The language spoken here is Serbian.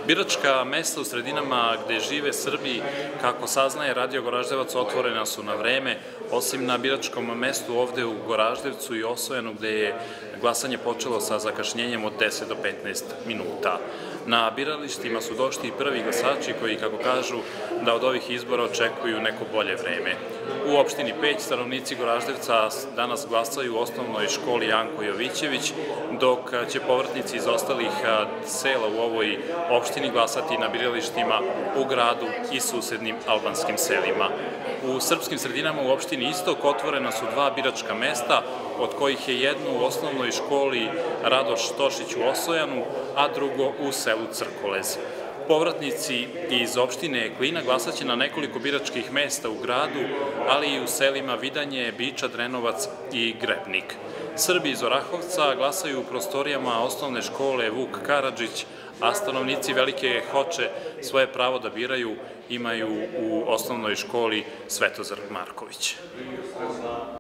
Biračka mesta u sredinama gde žive Srbi, kako saznaje Radio Goraždevac, otvorena su na vreme, osim na biračkom mestu ovde u Goraždevcu i Osojanu, gde je glasanje počelo sa zakašnjenjem od 10 do 15 minuta. Na biralištima su došli i prvi glasači koji, kako kažu, da od ovih izbora očekuju neko bolje vreme. U opštini Peć stanovnici Goraždevca danas glasaju u osnovnoj školi Janko Jovićević, dok će povratnici iz ostalih sela u ovoj opštini glasati na biralištima u gradu i susednim albanskim selima. U srpskim sredinama u opštini Istok otvorena su dva biračka mesta, od kojih je jedno u osnovnoj školi Radoš Tošić u Osojanu, a drugo u selu Crkolez. Povratnici iz opštine Klina glasaće na nekoliko biračkih mesta u gradu, ali i u selima Vidanje, Biča, Drenovac i Grebnik. Srbi iz Orahovca glasaju u prostorijama osnovne škole Vuk Karadžić, a stanovnici Velike Hoče svoje pravo da biraju imaju u osnovnoj školi Svetozar Marković.